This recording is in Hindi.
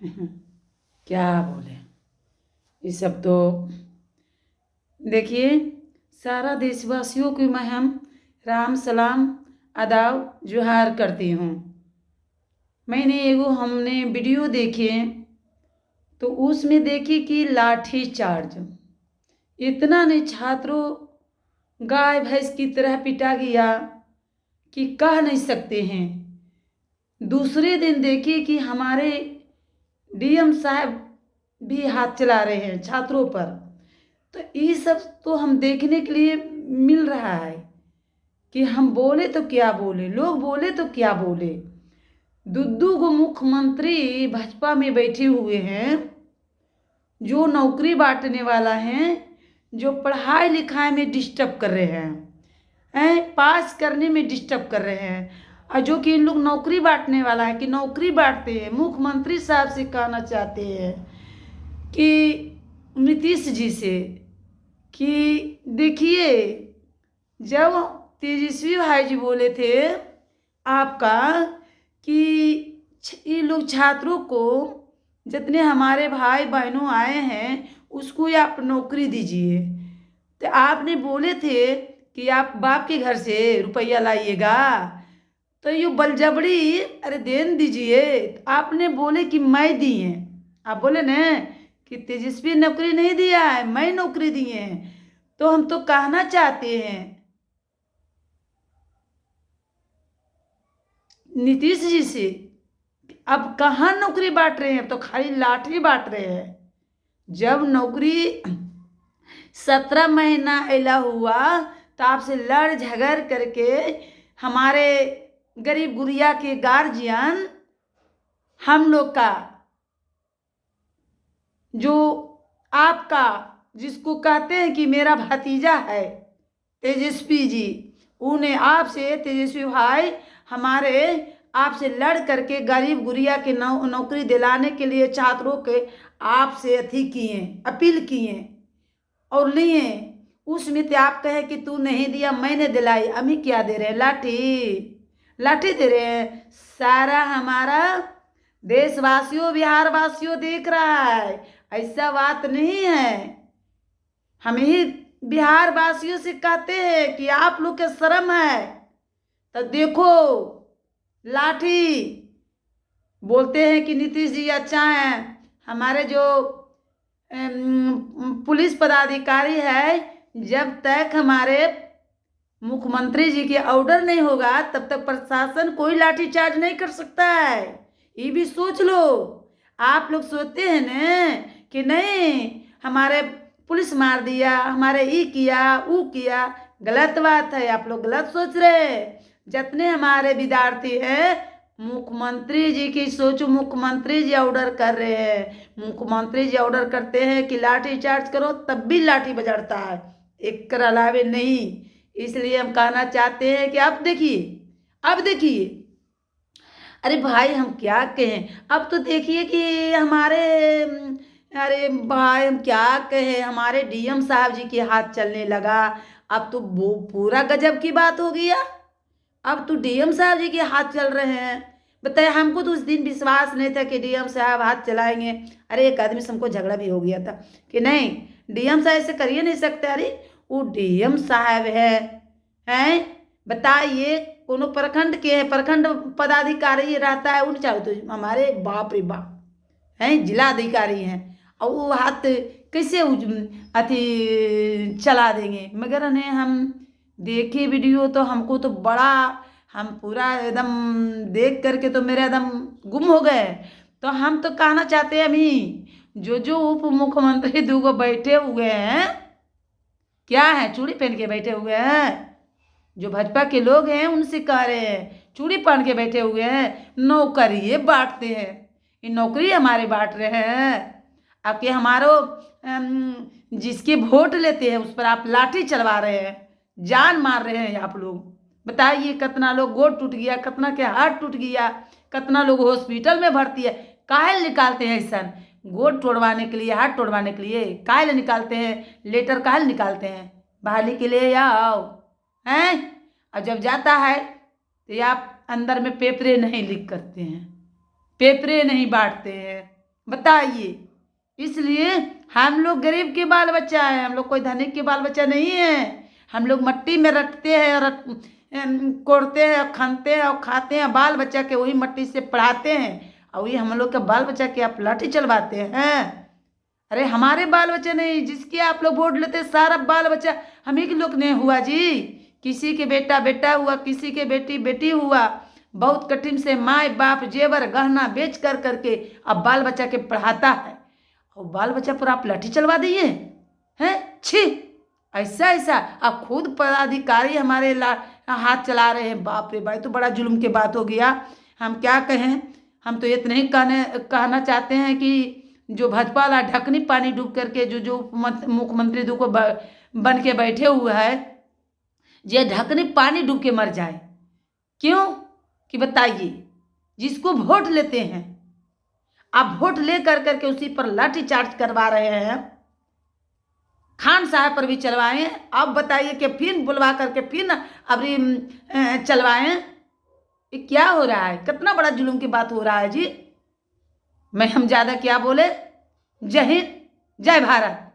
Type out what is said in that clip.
क्या बोले, ये सब तो देखिए। सारा देशवासियों को मैं हम राम सलाम आदाब जुहार करती हूँ। मैंने एगो हमने वीडियो देखे तो उसमें देखी कि लाठी चार्ज इतना ने छात्रों गाय भैंस की तरह पिटा गया कि कह नहीं सकते हैं। दूसरे दिन देखिए कि हमारे डीएम साहब भी हाथ चला रहे हैं छात्रों पर। तो ये सब तो हम देखने के लिए मिल रहा है कि हम बोले तो क्या बोले, लोग बोले तो क्या बोले। दुद्दू को मुख्यमंत्री भाजपा में बैठे हुए हैं, जो नौकरी बांटने वाला है, जो पढ़ाई लिखाई में डिस्टर्ब कर रहे हैं, पास करने में डिस्टर्ब कर रहे हैं, और जो कि इन लोग नौकरी बांटने वाला है कि नौकरी बांटते हैं। मुख्यमंत्री साहब से कहना चाहते हैं कि नीतीश जी से कि देखिए, जब तेजस्वी भाई जी बोले थे आपका कि ये लोग छात्रों को, जितने हमारे भाई बहनों आए हैं उसको आप नौकरी दीजिए, तो आपने बोले थे कि आप बाप के घर से रुपया लाइएगा, तो ये बलजबरी अरे देन दीजिए। तो आपने बोले कि मैं दिए, आप बोले न कि तेजस्वी नौकरी नहीं दिया है, मैं नौकरी दिए हैं। तो हम तो कहना चाहते हैं नीतीश जी से, अब कहाँ नौकरी बांट रहे हैं, तो खाली लाठी बांट रहे हैं। जब नौकरी 17 महीना ऐला हुआ तो आपसे लड़ झगड़ करके हमारे गरीब गुड़िया के गार्जियन, हम लोग का जो आपका जिसको कहते हैं कि मेरा भतीजा है तेजस्वी जी, उन्हें आपसे तेजस्वी भाई हमारे आपसे लड़ करके गरीब गुड़िया के नौकरी दिलाने के लिए छात्रों के आपसे अथी किए, अपील किए और लिए। उसमें तो आप कहे कि तू नहीं दिया मैंने दिलाई, अभी क्या दे रहे हैं, लाठी दे रहे हैं। सारा हमारा देशवासियों बिहार वासियों देख रहा है, ऐसा बात नहीं है। हम ही बिहार वासियों से कहते हैं कि आप लोग के शर्म है तो देखो लाठी। बोलते हैं कि नीतीश जी अच्छा है, हमारे जो पुलिस पदाधिकारी है, जब तक हमारे मुख्यमंत्री जी के ऑर्डर नहीं होगा तब तक प्रशासन कोई लाठीचार्ज नहीं कर सकता है। ये भी सोच लो। आप लोग सोचते हैं न कि नहीं हमारे पुलिस मार दिया, हमारे ये किया वो किया, गलत बात है। आप लोग गलत सोच रहे हैं। जितने हमारे विद्यार्थी हैं, मुख्यमंत्री जी की सोचो, मुख्यमंत्री जी ऑर्डर कर रहे हैं, मुख्यमंत्री जी ऑर्डर करते हैं कि लाठी चार्ज करो तब भी लाठी बजाता है, एक कर अलावे नहीं। इसलिए हम कहना चाहते हैं कि अब देखिए अरे भाई हम क्या कहें, अब तो देखिए कि हमारे अरे भाई हम क्या कहें, हमारे डीएम साहब जी के हाथ चलने लगा। अब तो वो पूरा गजब की बात हो गया। अब तो डीएम साहब जी के हाथ चल रहे हैं। बताए, हमको तो उस दिन विश्वास नहीं था कि डीएम साहब हाथ चलाएंगे। अरे एक आदमी से हमको झगड़ा भी हो गया था कि नहीं डीएम साहब ऐसे कर ही नहीं सकते। अरे वो डीएम साहब हैं बताइए, कोनो प्रखंड के है, प्रखंड पदाधिकारी रहता है उन चाहे तो हमारे बाप रे बाप हैं, जिला अधिकारी हैं, और वो हाथ कैसे अथी चला देंगे। मगर ने हम देखे वीडियो तो हमको तो बड़ा, हम पूरा एकदम देख करके तो मेरे एकदम गुम हो गए। तो हम तो कहना चाहते हैं अभी जो उप मुख्यमंत्री दूगो बैठे हुए हैं, क्या है चूड़ी पहन के बैठे हुए हैं, जो भाजपा के लोग हैं उनसे कह रहे हैं चूड़ी पहन के बैठे हुए हैं, नौकरी बांटते हैं। ये नौकरी हमारे बांट रहे हैं। आपके हमारो जिसके वोट लेते हैं उस पर आप लाठी चलवा रहे हैं, जान मार रहे हैं आप लोग। बताइए कितना लोग गोड़ टूट गया, कितना के हाथ टूट गया, कितना लोग हॉस्पिटल में भर्ती है। काहे निकालते हैं ऐसा, गोड़ तोड़वाने के लिए, हाथ तोड़वाने के लिए काहे निकालते हैं, लेटर काहे निकालते हैं, बहाली के लिए या आओ हैं। और जब जाता है तो आप अंदर में पेपरे नहीं लिख करते हैं, पेपरे नहीं बांटते हैं। बताइए। इसलिए हम लोग गरीब के बाल बच्चा है, हम लोग कोई धनिक के बाल बच्चा नहीं है। हम लोग मट्टी में रटते हैं और कोड़ते हैं और खाते हैं और खाते हैं, बाल बच्चा के वही मट्टी से पढ़ाते हैं और वही हम लोग के बाल बच्चा के आप लाठी चलवाते हैं। अरे हमारे बाल बच्चे नहीं, जिसके आप लोग वोट लेते सारा बाल बच्चा हम ही के लोग ने हुआ जी। किसी के बेटा बेटा हुआ, किसी के बेटी बेटी हुआ, बहुत कठिन से माँ बाप जेवर गहना बेच कर करके अब बाल बच्चा के पढ़ाता है और बाल बच्चा पर आप लाठी चलवा दिए हैं। छी, ऐसा ऐसा आप खुद पदाधिकारी हमारे हाथ चला रहे हैं। बाप रे भाई, तो बड़ा जुल्म की बात हो गया। हम क्या कहें, हम तो इतना ही कहना चाहते हैं कि जो भाजपा वाला ढकनी पानी डूब करके जो मुख्यमंत्री को बन के बैठे हुए है, ये ढकनी पानी डूब के मर जाए। क्यों कि बताइए, जिसको वोट लेते हैं आप वोट ले कर करके उसी पर लाठी चार्ज करवा रहे हैं, खान साहब पर भी चलवाएं। अब बताइए कि फिर बुलवा करके फिर अभी चलवाएं। ये क्या हो रहा है, कितना बड़ा जुल्म की बात हो रहा है जी। मैं हम ज़्यादा क्या बोले। जय हिंद, जय भारत।